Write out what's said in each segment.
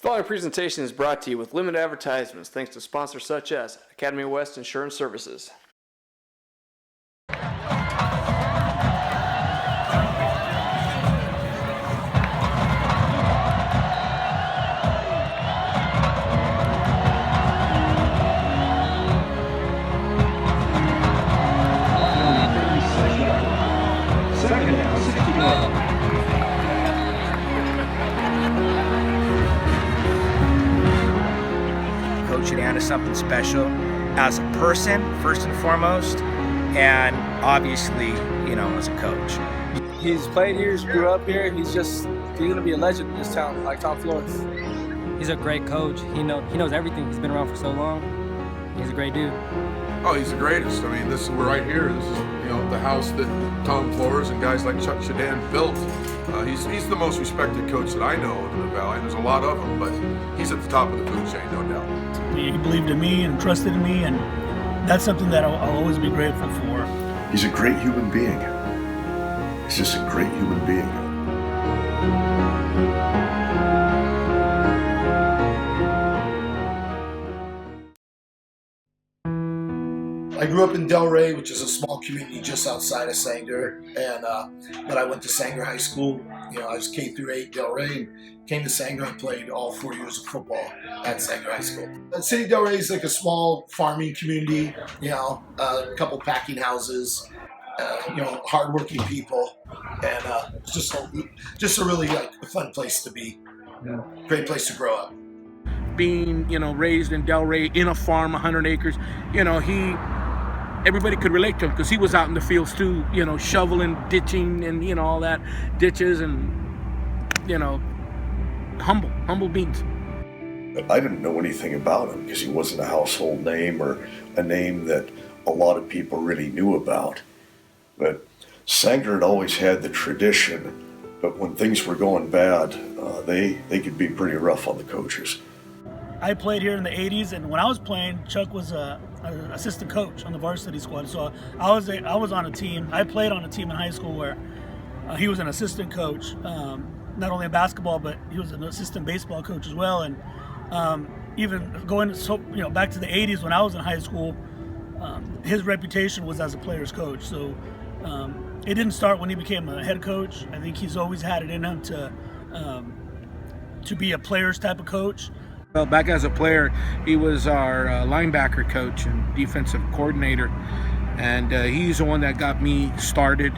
The following presentation is brought to you with limited advertisements thanks to sponsors such as Academy West Insurance Services. Coach Shidan is something special as a person, first and foremost, and obviously, as a coach. He's played here, he's grew up here. He's going to be a legend in this town, like Tom Flores. He's a great coach. He knows everything. He's been around for so long. He's a great dude. Oh, he's the greatest. I mean, we're right here. This is, the house that Tom Flores and guys like Chuck Shidan built. He's the most respected coach that I know in the Valley. There's a lot of them, but he's at the top of the food chain, no doubt. He believed in me and trusted in me, and that's something that I'll always be grateful for. He's a great human being. He's just a great human being. I grew up in Delray, which is a small community just outside of Sanger, and but I went to Sanger High School. I was K through 8 Delray, and came to Sanger and played all 4 years of football at Sanger High School. The city of Delray is like a small farming community. A couple packing houses. Hardworking people, and just a really fun place to be. Great place to grow up. Being raised in Delray in a farm, 100 acres, everybody could relate to him because he was out in the fields too, shoveling, ditching, and all that, ditches, and humble beings. But I didn't know anything about him because he wasn't a household name or a name that a lot of people really knew about. But Sanger had always had the tradition, but when things were going bad, they could be pretty rough on the coaches. I played here in the 80s, and when I was playing, Chuck was an assistant coach on the varsity squad. So I was on a team. I played on a team in high school where he was an assistant coach, not only in basketball, but he was an assistant baseball coach as well. And even going back to the 80s when I was in high school, his reputation was as a player's coach. So it didn't start when he became a head coach. I think he's always had it in him to be a player's type of coach. Well, back as a player, he was our linebacker coach and defensive coordinator, and he's the one that got me started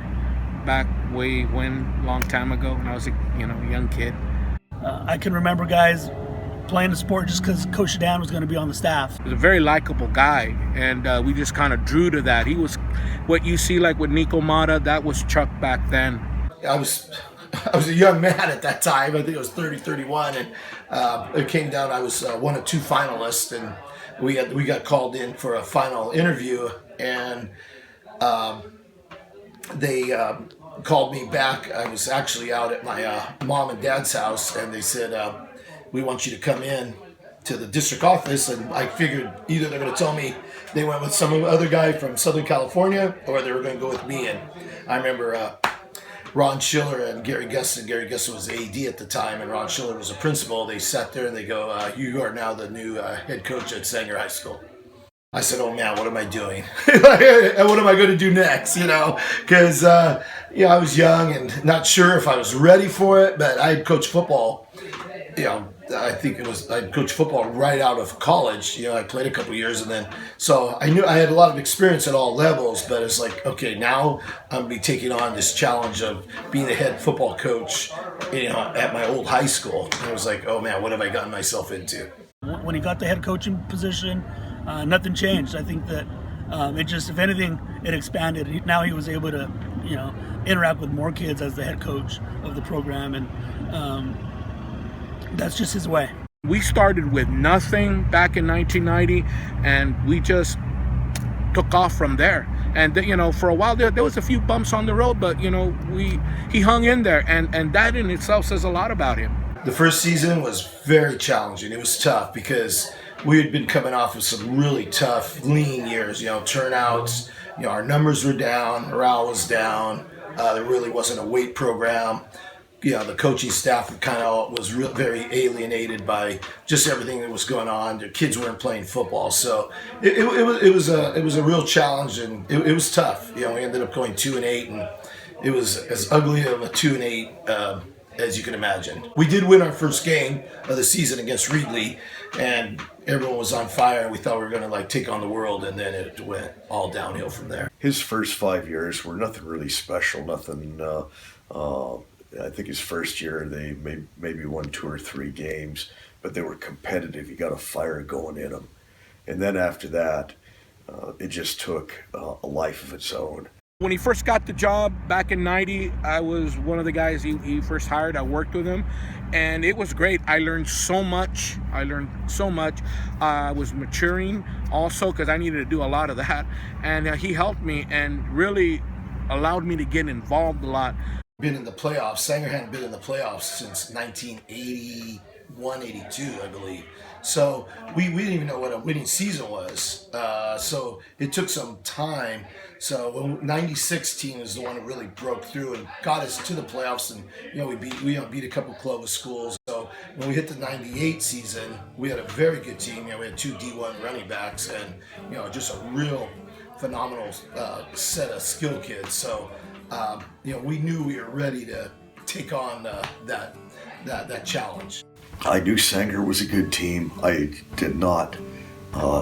back long time ago when I was a young kid. I can remember guys playing the sport just because Coach Shidan was going to be on the staff. He was a very likable guy, and we just kind of drew to that. He was what you see like with Nico Mata, that was Chuck back then. I was a young man at that time. I think I was 30, 31, and it came down. I was one of 2 finalists, and we got called in for a final interview, and they called me back. I was actually out at my mom and dad's house, and they said, we want you to come in to the district office. And I figured either they're going to tell me they went with some other guy from Southern California, or they were going to go with me. And I remember Ron Schiller and Gary Gusson. Gary Gusson was AD at the time, and Ron Schiller was a principal. They sat there and they go, you are now the new head coach at Sanger High School. I said, oh man, what am I doing? And what am I going to do next? Because I was young and not sure if I was ready for it, but I had coached football. I coached football right out of college. I played a couple years, and then so I knew I had a lot of experience at all levels. But it's like, okay, now I'm gonna be taking on this challenge of being the head football coach, at my old high school. And I was like, oh man, what have I gotten myself into? When he got the head coaching position, nothing changed. I think that it just, if anything, it expanded. Now he was able to, interact with more kids as the head coach of the program, and that's just his way. We started with nothing back in 1990, and we just took off from there. And for a while there was a few bumps on the road, but he hung in there, and that in itself says a lot about him. The first season was very challenging. It was tough because we had been coming off of some really tough, lean years. Turnouts. Our numbers were down, morale was down. There really wasn't a weight program. the coaching staff kind of was very alienated by just everything that was going on. Their kids weren't playing football, so it was a real challenge, and it was tough. We ended up going 2-8, and it was as ugly of a 2-8 as you can imagine. We did win our first game of the season against Reedley, and everyone was on fire. We thought we were going to take on the world, and then it went all downhill from there. His first 5 years were nothing really special, nothing. I think his first year they maybe won 2 or 3 games, but they were competitive. He got a fire going in them. And then after that, it just took a life of its own. When he first got the job back in '90, I was one of the guys he first hired. I worked with him, and it was great. I learned so much. I was maturing also because I needed to do a lot of that, and he helped me and really allowed me to get involved a lot. Been in the playoffs. Sanger hadn't been in the playoffs since 1981, 82, I believe. So we didn't even know what a winning season was. So it took some time. So the '96 team is the one that really broke through and got us to the playoffs, and we beat a couple Clovis schools. So when we hit the '98 season, we had a very good team. We had 2 D1 running backs, and just a real phenomenal set of skill kids. So we knew we were ready to take on that challenge. I knew Sanger was a good team. I did not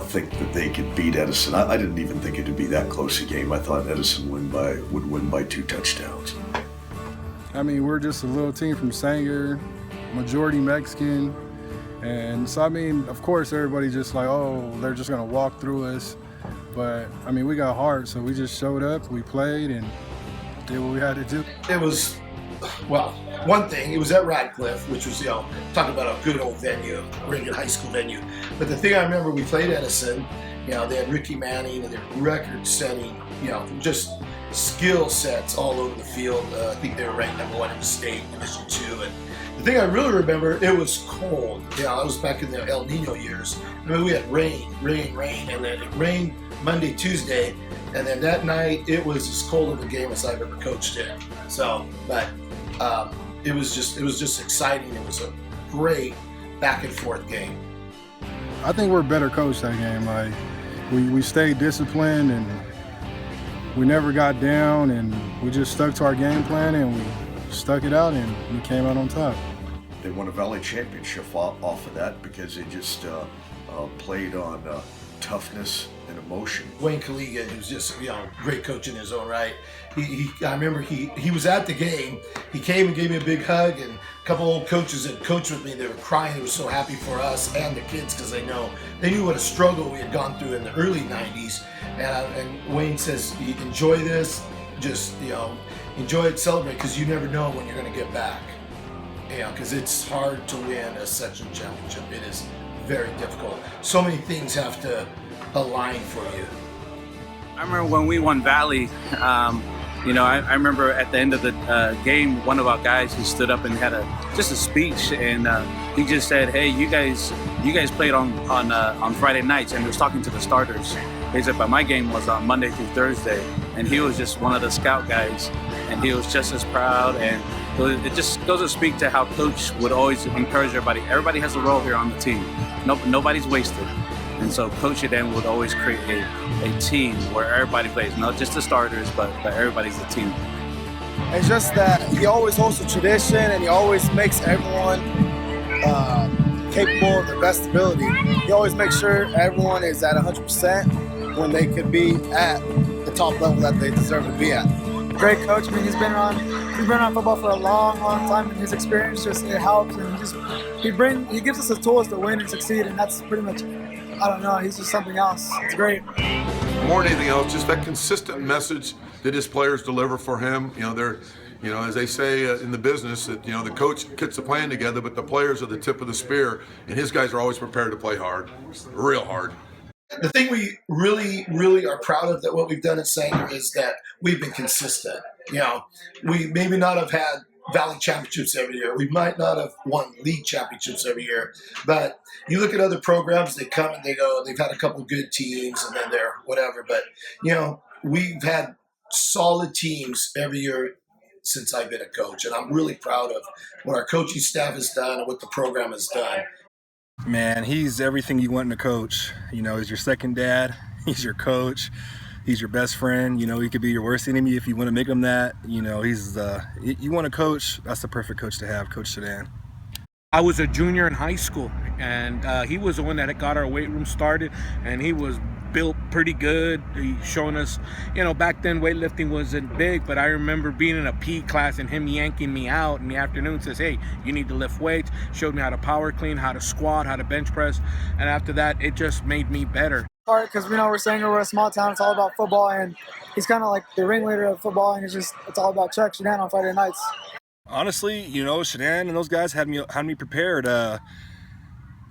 think that they could beat Edison. I didn't even think it would be that close a game. I thought Edison would win by 2 touchdowns. I mean, we're just a little team from Sanger, majority Mexican, and so of course everybody just they're just gonna walk through us. But I mean, we got heart, so we just showed up, we played, and did what we had to do. It was, one thing, it was at Radcliffe, which was, talking about a good old venue, really good high school venue. But the thing I remember, we played Edison, they had Ricky Manning, and their record-setting, just skill sets all over the field. I think they were ranked #1 in the state, Division II. And the thing I really remember, it was cold. I was back in the El Nino years. I mean, we had rain, and then it rained Monday, Tuesday, and then that night it was as cold of a game as I've ever coached in. So, but it was just exciting. It was a great back and forth game. I think we're better coached that game. We stayed disciplined, and we never got down, and we just stuck to our game plan, and we stuck it out, and we came out on top. They won a Valley Championship off of that because they just played on toughness and emotion. Wayne Kaliga, who's just great coach in his own right. I remember he was at the game. He came and gave me a big hug, and a couple old coaches that coached with me, they were crying. They were so happy for us and the kids because they knew what a struggle we had gone through in the early '90s. And Wayne says, "You enjoy this, just enjoy it, celebrate, because you never know when you're going to get back. Because it's hard to win a section championship. It is very difficult. So many things have to align for you." I remember when we won Valley, I remember at the end of the game, one of our guys, he stood up and had just a speech, and he just said, "Hey, you guys played on Friday nights," and he was talking to the starters. He said, "But my game was on Monday through Thursday," and he was just one of the scout guys, and he was just as proud. And it just goes to speak to how Coach would always encourage everybody. Everybody has a role here on the team. Nobody's wasted. And so Coach Shidan would always create a team where everybody plays, not just the starters, but everybody's a team. It's just that he always holds a tradition, and he always makes everyone capable of their best ability. He always makes sure everyone is at 100% when they could be at the top level that they deserve to be at. Great coach. I mean, he's been around football for a long time, and his experience it helps, and he gives us the tools to win and succeed, and that's pretty much, I don't know, he's just something else. It's great. More than anything else, just that consistent message that his players deliver for him. They're, as they say in the business, that the coach gets the plan together, but the players are the tip of the spear, and his guys are always prepared to play hard, real hard. The thing we really, really are proud of that what we've done at Sanger is that we've been consistent. We maybe not have had Valley championships every year. We might not have won league championships every year, but you look at other programs, they come and they go, they've had a couple good teams and then they're whatever. But, we've had solid teams every year since I've been a coach, and I'm really proud of what our coaching staff has done and what the program has done. Man, he's everything you want in a coach. You know, he's your second dad, he's your coach, he's your best friend. You know, he could be your worst enemy if you want to make him that. You know, you want a coach, that's the perfect coach to have, Coach Shidan. I was a junior in high school, and he was the one that got our weight room started, and he was built pretty good. He showing us, you know, back then weightlifting wasn't big, but I remember being in a PE class and him yanking me out in the afternoon, says, hey, you need to lift weights, showed me how to power clean, how to squat, how to bench press, and after that, it just made me better. Because we're saying we're a small town, it's all about football, and he's kind of like the ringleader of football, and it's all about Chuck Shidan on Friday nights. Honestly, you know, Shidan and those guys had me prepared.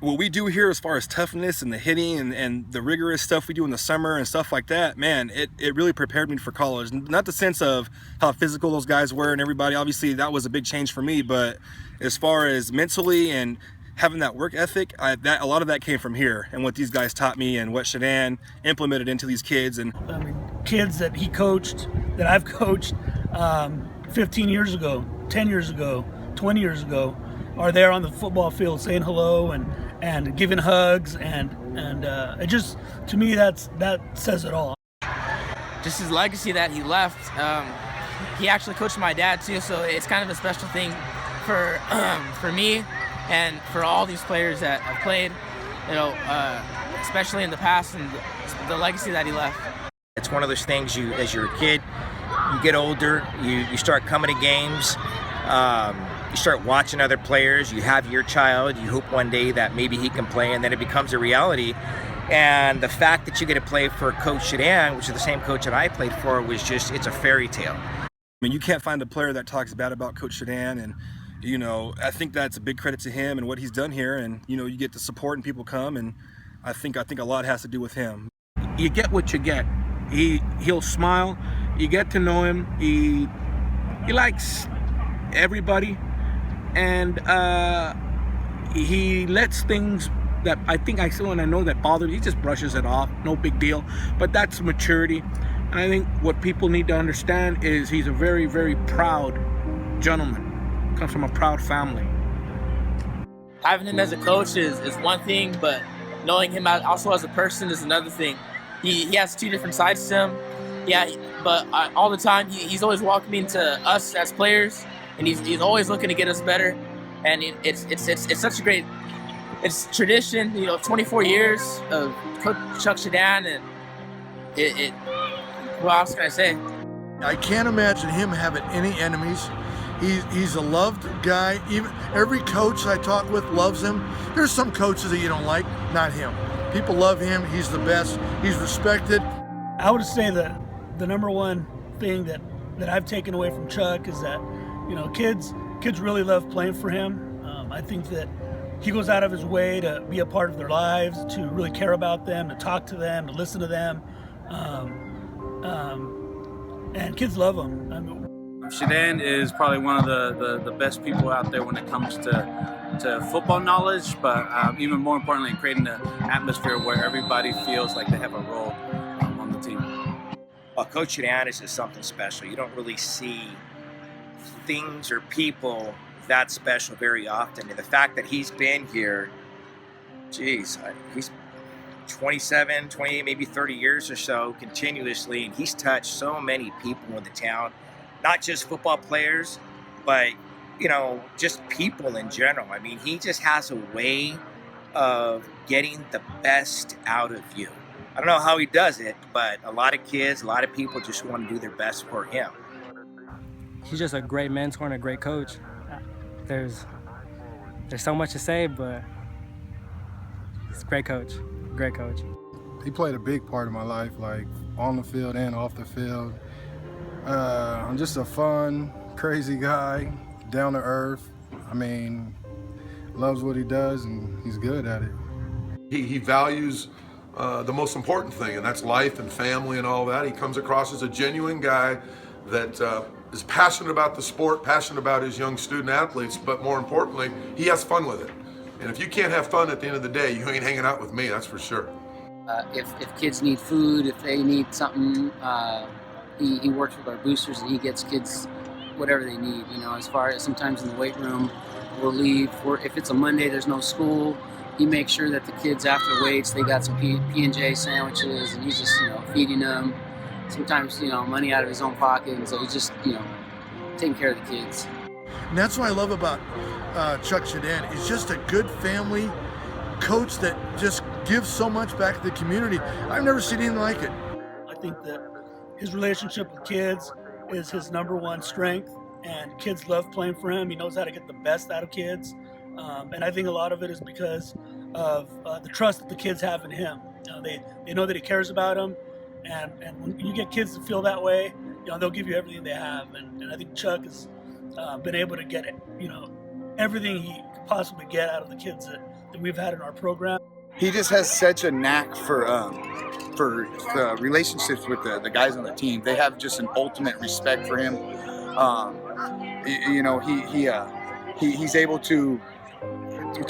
What we do here as far as toughness and the hitting and the rigorous stuff we do in the summer and stuff like that, man, it really prepared me for college. Not the sense of how physical those guys were and everybody, obviously that was a big change for me, but as far as mentally and having that work ethic, a lot of that came from here and what these guys taught me and what Shidan implemented into these kids. And I mean, kids that he coached, that I've coached 15 years ago, 10 years ago, 20 years ago, are there on the football field saying hello and giving hugs and it just, to me, that says it all. Just his legacy that he left. He actually coached my dad too, so it's kind of a special thing for me and for all these players that have played, you know, especially in the past, and the legacy that he left. It's one of those things, as you're a kid, you get older, you start coming to games, you start watching other players, you have your child, you hope one day that maybe he can play, and then it becomes a reality. And the fact that you get to play for Coach Shidan, which is the same coach that I played for, was just, it's a fairy tale. I mean, you can't find a player that talks bad about Coach Shidan, and you know, I think that's a big credit to him and what he's done here. And you know, you get the support and people come, and I think a lot has to do with him. You get what you get. He'll smile. You get to know him. He likes everybody, and he lets things that I think I still and I know that bother. He just brushes it off. No big deal. But that's maturity. And I think what people need to understand is he's a very, very proud gentleman. Comes from a proud family. Having him as a coach is one thing, but knowing him also as a person is another thing. He has two different sides to him. Yeah, but all the time he's always welcoming to us as players, and he's always looking to get us better. And it's such a great tradition. You know, 24 years of Coach Chuck Shidan, and what else can I say? I can't imagine him having any enemies. He's a loved guy. Even every coach I talk with loves him. There's some coaches that you don't like, not him. People love him. He's the best. He's respected. I would say that the number one thing that I've taken away from Chuck is that, you know, kids really love playing for him. I think that he goes out of his way to be a part of their lives, to really care about them, to talk to them, to listen to them, and kids love him. I mean, Shidan is probably one of the best people out there when it comes to football knowledge, but even more importantly, creating an atmosphere where everybody feels like they have a role on the team. Well, Coach Shidan is just something special. You don't really see things or people that special very often. And the fact that he's been here, geez, he's 27, 28, maybe 30 years or so continuously, and he's touched so many people in the town. Not just football players, but, you know, just people in general. I mean, he just has a way of getting the best out of you. I don't know how he does it, but a lot of kids, a lot of people just want to do their best for him. He's just a great mentor and a great coach. There's so much to say, but he's a great coach, great coach. He played a big part of my life, like on the field and off the field. I'm just a fun, crazy guy, down to earth. I mean, loves what he does and he's good at it. He values the most important thing, and that's life and family and all that. He comes across as a genuine guy that is passionate about the sport, passionate about his young student athletes, but more importantly, he has fun with it. And if you can't have fun at the end of the day, you ain't hanging out with me, that's for sure. If kids need food, if they need something, he works with our boosters and he gets kids, whatever they need. You know, as far as sometimes in the weight room, we'll leave. If it's a Monday, there's no school. He makes sure that the kids after weights, they got some P&J sandwiches, and he's just, you know, feeding them. Sometimes, you know, money out of his own pocket, and so he's just, you know, taking care of the kids. And that's what I love about Chuck Shidan. He's just a good family coach that just gives so much back to the community. I've never seen anything like it. I think that his relationship with kids is his number one strength, and kids love playing for him. He knows how to get the best out of kids. And I think a lot of it is because of the trust that the kids have in him. You know, they know that he cares about them, and when you get kids to feel that way, you know, they'll give you everything they have. And I think Chuck has been able to get, you know, everything he could possibly get out of the kids that we've had in our program. He just has such a knack for the relationships with the guys on the team. They have just an ultimate respect for him. You know, he's able to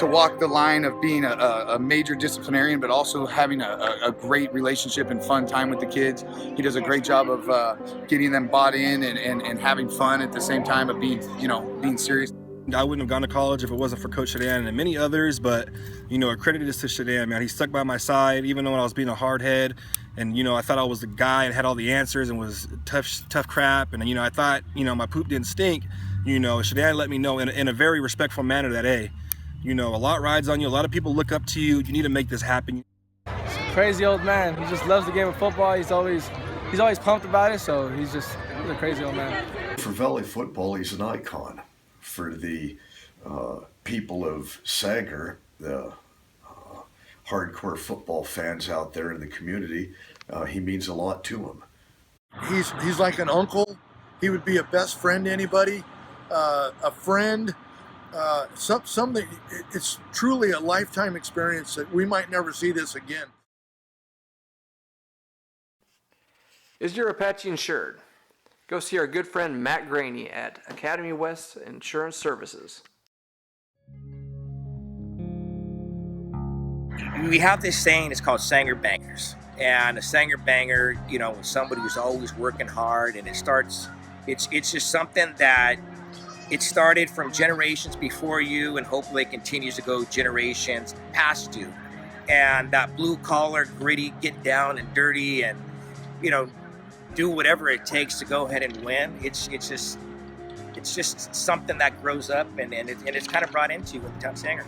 walk the line of being a major disciplinarian, but also having a great relationship and fun time with the kids. He does a great job of getting them bought in and having fun at the same time of being serious. I wouldn't have gone to college if it wasn't for Coach Shidan and many others, but, you know, accredited this to Shidan, man. He stuck by my side, even though I was being a hard head, and, you know, I thought I was the guy and had all the answers and was tough crap, and, you know, I thought, you know, my poop didn't stink. You know, Shidan let me know in a very respectful manner that, hey, you know, a lot rides on you, a lot of people look up to you, you need to make this happen. He's a crazy old man. He just loves the game of football. He's always pumped about it, so he's a crazy old man. For Valley football, he's an icon. For the people of Sanger, the hardcore football fans out there in the community, he means a lot to them. He's like an uncle. He would be a best friend to anybody, a friend, something. It's truly a lifetime experience that we might never see this again. Is your Apache insured? Go see our good friend Matt Graney at Academy West Insurance Services. We have this saying, it's called Sanger Bangers. And a Sanger Banger, you know, is somebody who's always working hard, and it's just something that it started from generations before you, and hopefully it continues to go generations past you. And that blue collar, gritty, get down and dirty, and, you know, do whatever it takes to go ahead and win. It's just something that grows up, and it's kind of brought into you with the town Sanger.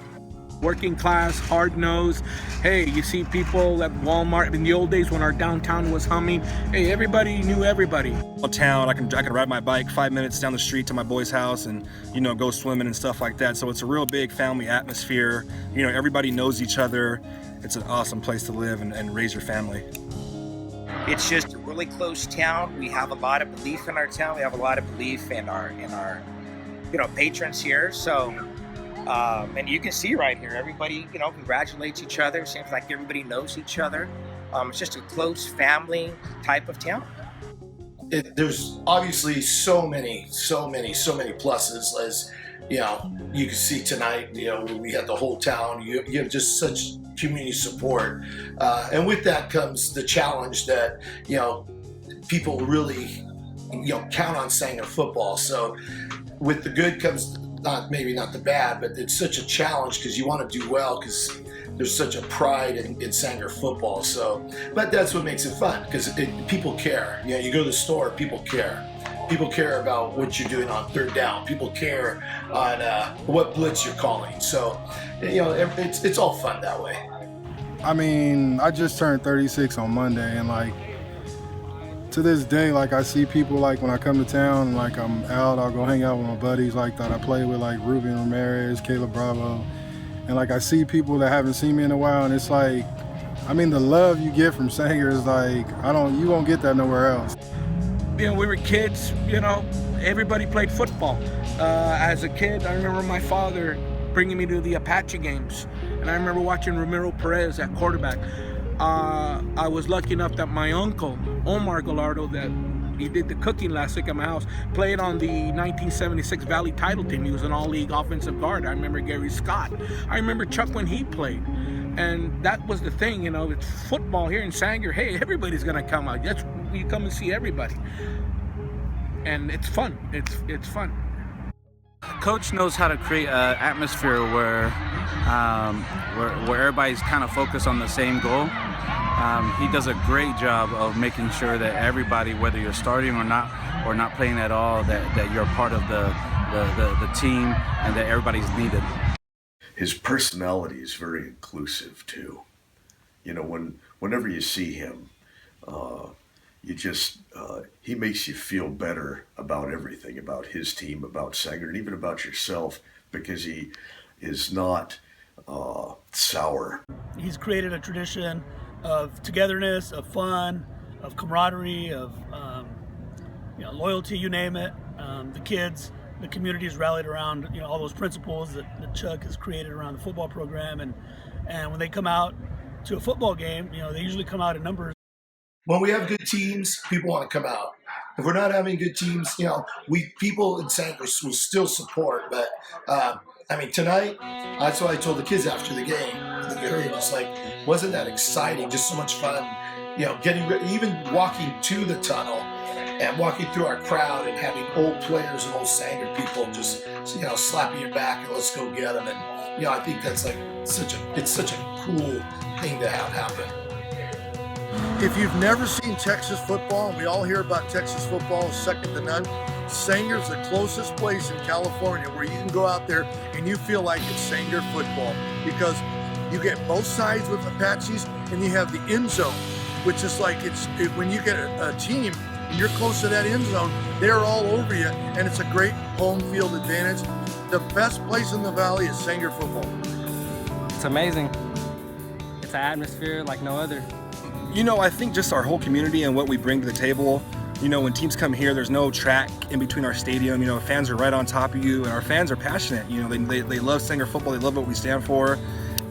Working class, hard nosed. Hey, you see people at Walmart in the old days when our downtown was humming. Hey, everybody knew everybody. Town, I can ride my bike 5 minutes down the street to my boy's house and, you know, go swimming and stuff like that. So it's a real big family atmosphere. You know, everybody knows each other. It's an awesome place to live and raise your family. It's just a really close town. We have a lot of belief in our town. We have a lot of belief in our you know, patrons here. So, and you can see right here, everybody, you know, congratulates each other. Seems like everybody knows each other. It's just a close family type of town. There's obviously so many pluses, as you know. You can see tonight, you know, we had the whole town. You have just such community support, and with that comes the challenge that, you know, people really, you know, count on Sanger football. So with the good comes maybe not the bad, but it's such a challenge because you want to do well, because there's such a pride in Sanger football. So, but that's what makes it fun, because people care. You know, you go to the store, people care. People care about what you're doing on third down. People care on what blitz you're calling. So, you know, it's all fun that way. I mean, I just turned 36 on Monday, and like, to this day, like, I see people, like, when I come to town, like, I'm out, I'll go hang out with my buddies, like, that I play with, like, Ruben Ramirez, Caleb Bravo, and, like, I see people that haven't seen me in a while, and it's like, I mean, the love you get from Sanger is like, you won't get that nowhere else. You know, we were kids, you know, everybody played football. As a kid, I remember my father bringing me to the Apache games, and I remember watching Ramiro Perez at quarterback. I was lucky enough that my uncle, Omar Gallardo, that he did the cooking last week at my house, played on the 1976 Valley title team. He was an all-league offensive guard. I remember Gary Scott. I remember Chuck when he played. And that was the thing, you know, it's football here in Sanger. Hey, everybody's going to come out. You come and see everybody. and it's fun. It's fun. Coach knows how to create an atmosphere where everybody's kind of focused on the same goal. He does a great job of making sure that everybody, whether you're starting or not playing at all, that you're part of the team and that everybody's needed. His personality is very inclusive too. Whenever you see him, he makes you feel better about everything, about his team, about Sanger, and even about yourself, because he is not sour. He's created a tradition of togetherness, of fun, of camaraderie, of loyalty, you name it. The kids, the community is rallied around all those principles that Chuck has created around the football program, and when they come out to a football game, they usually come out in numbers. When we have good teams, people want to come out. If we're not having good teams, people in Sanger will still support. But tonight, that's what I told the kids after the game. Just like, wasn't that exciting? Just so much fun. Even walking to the tunnel and walking through our crowd and having old players and old Sanger people just slapping your back and let's go get them. And I think that's it's such a cool thing to have happen. If you've never seen Texas football, and we all hear about Texas football is second to none, Sanger's the closest place in California where you can go out there and you feel like it's Sanger football, because you get both sides with Apaches and you have the end zone, which is like when you get a team and you're close to that end zone, they're all over you, and it's a great home field advantage. The best place in the valley is Sanger football. It's amazing. It's an atmosphere like no other. I think just our whole community and what we bring to the table. When teams come here, there's no track in between our stadium. Fans are right on top of you, and our fans are passionate. They love Sanger football. They love what we stand for.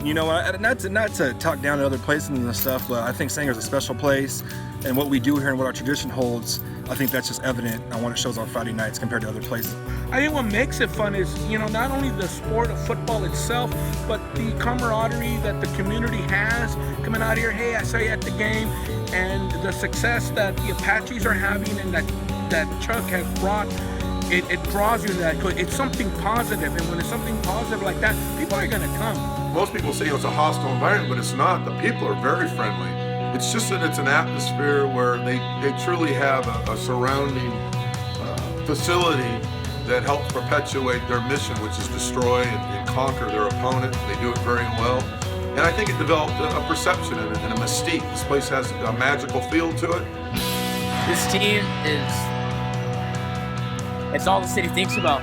Not to talk down to other places and stuff, but I think Sanger's a special place, and what we do here and what our tradition holds, I think that's just evident on what it shows on Friday nights compared to other places. I think what makes it fun is, not only the sport of football itself, but the camaraderie that the community has coming out here. Hey, I saw you at the game, and the success that the Apaches are having and that Chuck has brought. It draws you to that. It's something positive, and when it's something positive like that, people are going to come. Most people say it's a hostile environment, but it's not. The people are very friendly. It's just that it's an atmosphere where they truly have a surrounding facility that helps perpetuate their mission, which is destroy and conquer their opponent. They do it very well. And I think it developed a perception and a mystique. This place has a magical feel to it. This team it's all the city thinks about.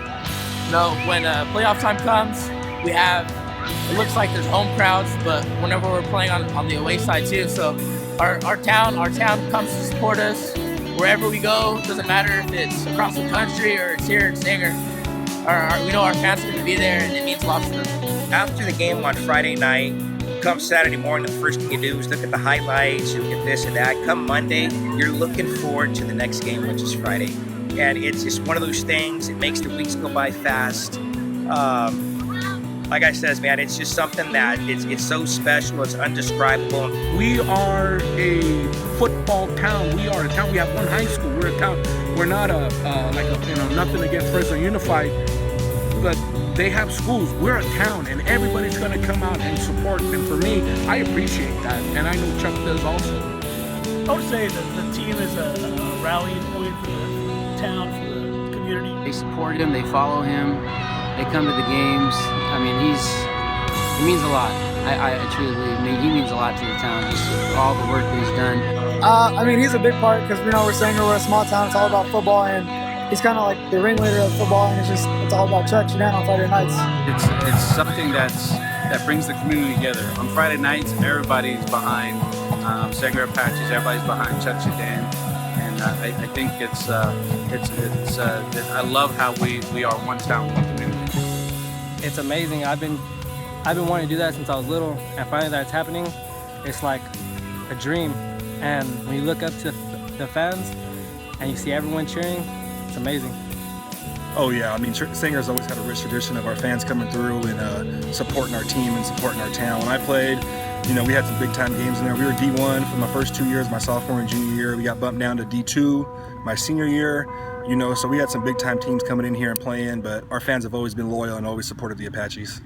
When playoff time comes, it looks like there's home crowds, but whenever we're playing on the away side too, so our town comes to support us wherever we go. It doesn't matter if it's across the country or it's here in Sanger. We know our fans are going to be there, and it means a lot to them. After the game on Friday night, come Saturday morning, the first thing you do is look at the highlights, you look at this and that. Come Monday, you're looking forward to the next game, which is Friday. And it's just one of those things, it makes the weeks go by fast. Like I said, man, it's just something that it's so special, it's undescribable. We are a football town. We are a town. We have one high school. We're a town. We're not nothing against Fresno Unified, but they have schools. We're a town, and everybody's going to come out and support. And for me, I appreciate that, and I know Chuck does also. I would say that the team is a rallying point for the town, for the community. They support him. They follow him. They come to the games. I mean, he means a lot. I truly believe he means a lot to the town, just all the work that he's done. He's a big part because we're Sanger, we're a small town. It's all about football, and he's kind of like the ringleader of football, and it's all about Chuck Shidan on Friday nights. It's something that brings the community together. On Friday nights, everybody's behind Sanger Apaches. Everybody's behind Chuck Shidan. And I think I love how we are one town, one community. It's amazing. I've been wanting to do that since I was little, and finally that's happening. It's like a dream. And when you look up to the fans and you see everyone cheering, it's amazing. Oh yeah, Sanger's always had a rich tradition of our fans coming through and supporting our team and supporting our town. When I played, we had some big time games in there. We were D1 for my first 2 years, my sophomore and junior year. We got bumped down to D2 my senior year. You know, so we had some big time teams coming in here and playing, but our fans have always been loyal and always supported the Apaches.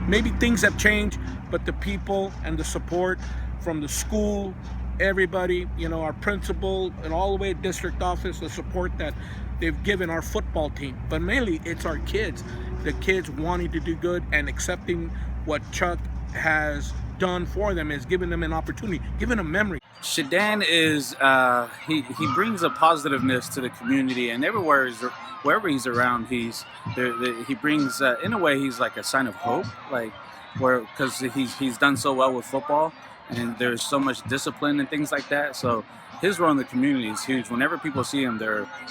Maybe things have changed, but the people and the support from the school, everybody, you know, our principal and all the way to district office, the support that they've given our football team. But mainly it's our kids, the kids wanting to do good and accepting what Chuck has done for them, is giving them an opportunity, giving them memory. Shidan is, he brings a positiveness to the community, and wherever he's around, he brings, in a way, he's like a sign of hope, like, because he's done so well with football, and there's so much discipline and things like that. So his role in the community is huge. Whenever people see him,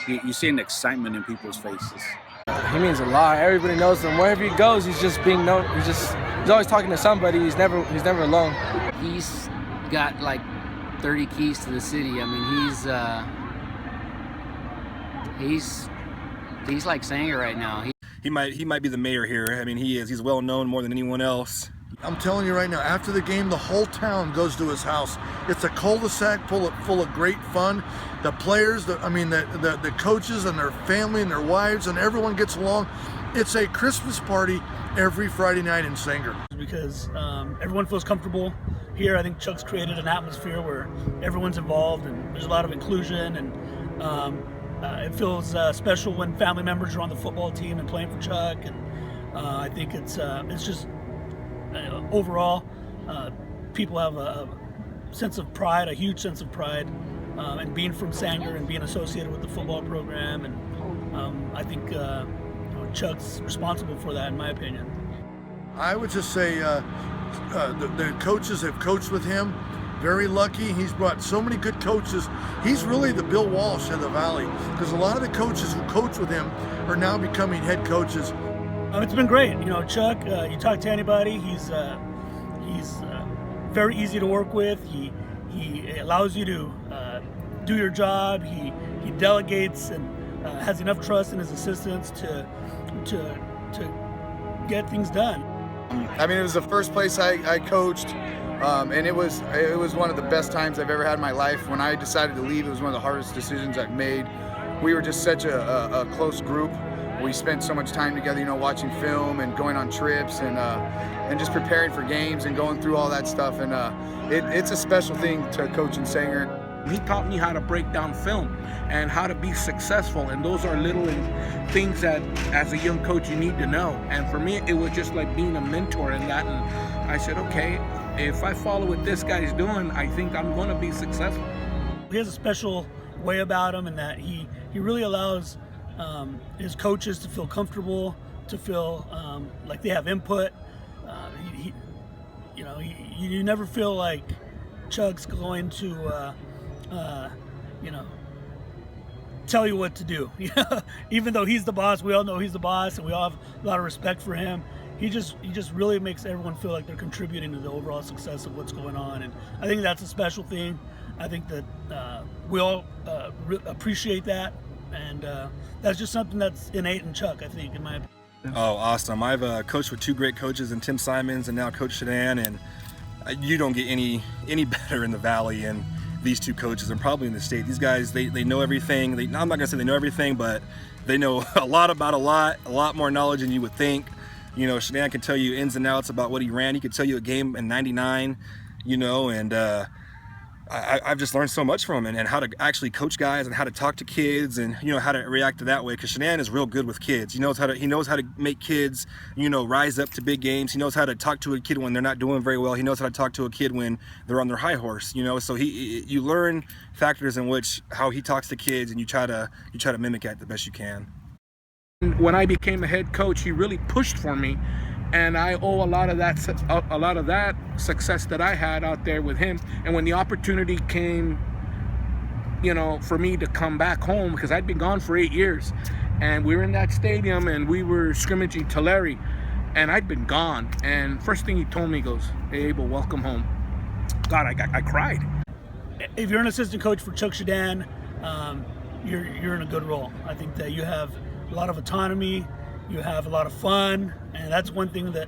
you see an excitement in people's faces. He means a lot. Everybody knows him. Wherever he goes, he's just being known. He's always talking to somebody. He's never alone. He's got like 30 keys to the city. I mean, he's like Sanger right now. He might be the mayor here. I mean, he is. He's well known more than anyone else. I'm telling you right now, after the game, the whole town goes to his house. It's a cul-de-sac full of great fun. The players, the coaches and their family and their wives and everyone gets along. It's a Christmas party every Friday night in Sanger. Because everyone feels comfortable here. I think Chuck's created an atmosphere where everyone's involved and there's a lot of inclusion, and it feels special when family members are on the football team and playing for Chuck. And I think it's just overall, people have a sense of pride, a huge sense of pride, and being from Sanger and being associated with the football program. And I think Chuck's responsible for that, in my opinion. I would just say the coaches have coached with him. Very lucky. He's brought so many good coaches. He's really the Bill Walsh of the Valley, because a lot of the coaches who coach with him are now becoming head coaches. It's been great. You know, Chuck, you talk to anybody, he's very easy to work with. He allows you to do your job. He delegates and has enough trust in his assistants to get things done. I mean, it was the first place I coached, and it was one of the best times I've ever had in my life. When I decided to leave, it was one of the hardest decisions I've made. We were just such a close group. We spent so much time together, you know, watching film and going on trips and just preparing for games and going through all that stuff. And it's a special thing to coach in Sanger. He taught me how to break down film and how to be successful, and those are little things that as a young coach you need to know. And for me, it was just like being a mentor in that. And I said, okay, if I follow what this guy's doing, I think I'm going to be successful. He has a special way about him in that he really allows his coaches to feel comfortable, to feel like they have input. You never feel like Chuck's going to tell you what to do. Even though he's the boss, we all know he's the boss, and we all have a lot of respect for him. He just really makes everyone feel like they're contributing to the overall success of what's going on, and I think that's a special thing. I think that we all appreciate that, and that's just something that's innate in Chuck, I think, in my opinion. Oh, awesome. I've coached with two great coaches in Tim Simons and now Coach Shidan, and you don't get any better in the Valley and these two coaches, and probably in the state. These guys, they know everything. I'm not gonna say they know everything, but they know a lot about a lot more knowledge than you would think. You know, Shidan can tell you ins and outs about what he ran. He could tell you a game in '99, you know, and I've just learned so much from him, and how to actually coach guys and how to talk to kids, and you know, how to react to that way, because Shidan is real good with kids. He knows how to make kids, you know, rise up to big games. He knows how to talk to a kid when they're not doing very well. He knows how to talk to a kid when they're on their high horse, you know. So you learn factors in which how he talks to kids, and you try to mimic that the best you can. When I became a head coach, he really pushed for me, and I owe a lot of that success that I had out there with him. And when the opportunity came, you know, for me to come back home, because I'd been gone for 8 years, and we were in that stadium and we were scrimmaging Tulare, and I'd been gone. And first thing he told me, he goes, "Hey, Abel, welcome home." God, I cried. If you're an assistant coach for Chuck Shidan, you're in a good role. I think that you have a lot of autonomy, you have a lot of fun, and that's one thing that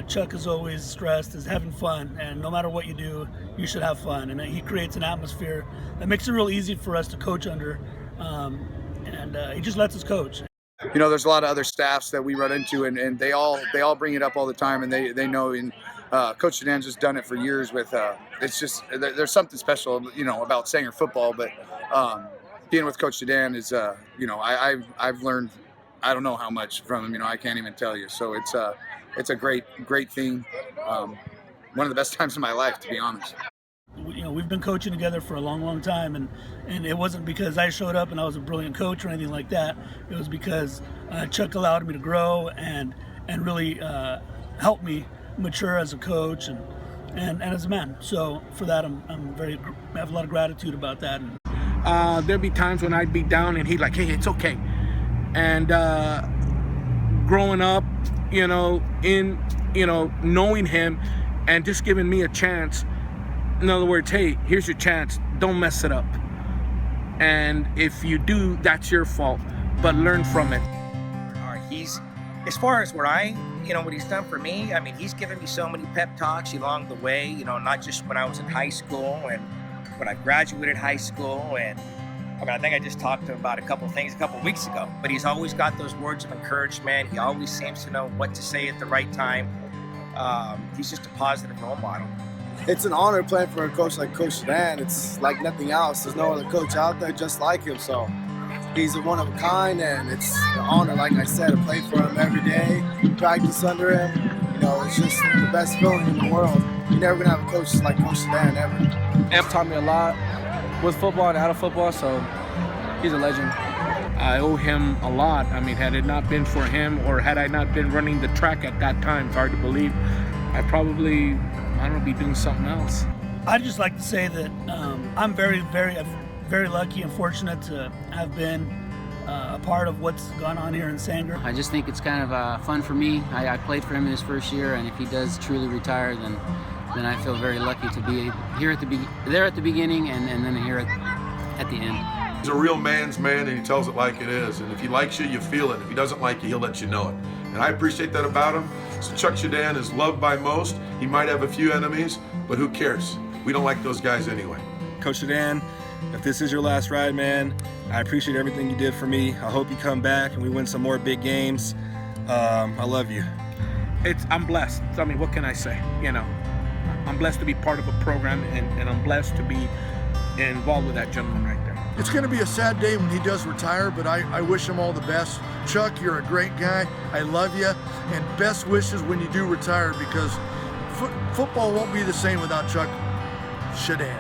Chuck has always stressed, is having fun. And no matter what you do, you should have fun. And he creates an atmosphere that makes it real easy for us to coach under. and he just lets us coach. You know, there's a lot of other staffs that we run into, and they all bring it up all the time, and they know. And Coach Shidan's just done it for years. With it's just there's something special, you know, about Sanger football. But being with Coach Shidan is, you know, I've learned I don't know how much from him. You know, I can't even tell you. So it's a great thing. One of the best times of my life, to be honest. You know, we've been coaching together for a long time, and it wasn't because I showed up and I was a brilliant coach or anything like that. It was because Chuck allowed me to grow and really helped me mature as a coach and as a man. So for that, I have a lot of gratitude about that. There'd be times when I'd be down and he'd like, hey, it's okay. And growing up, you know, knowing him and just giving me a chance. In other words, hey, here's your chance. Don't mess it up. And if you do, that's your fault. But learn from it. He's, as far as what he's done for me, I mean, he's given me so many pep talks along the way, you know, not just when I was in high school and when I graduated high school. And I mean, I think I just talked to him about a couple things a couple weeks ago, but he's always got those words of encouragement. He always seems to know what to say at the right time. He's just a positive role model. It's an honor playing for a coach like Coach Shidan. It's like nothing else. There's no other coach out there just like him. So he's a one of a kind, and it's an honor, like I said, to play for him every day, practice under him. You know, it's just the best feeling in the world. You're never gonna have a coach like Coach Shidan ever. Amp taught me a lot with football and out of football, so he's a legend. I owe him a lot. I mean, had it not been for him, or had I not been running the track at that time, it's hard to believe, I'd probably, I don't know, be doing something else. I'd just like to say that I'm very lucky and fortunate to have been a part of what's gone on here in Sanger. I just think it's kind of fun for me. I played for him in his first year, and if he does truly retire, then I feel very lucky to be here there at the beginning, and then here at the end. He's a real man's man, and he tells it like it is. And if he likes you, you feel it. If he doesn't like you, he'll let you know it. And I appreciate that about him. So Chuck Shidan is loved by most. He might have a few enemies, but who cares? We don't like those guys anyway. Coach Shidan, if this is your last ride, man, I appreciate everything you did for me. I hope you come back and we win some more big games. I love you. I'm blessed. I mean, what can I say? You know, I'm blessed to be part of a program, and I'm blessed to be involved with that gentleman right there. It's going to be a sad day when he does retire, but I wish him all the best. Chuck, you're a great guy. I love you, and best wishes when you do retire, because football won't be the same without Chuck Shidan.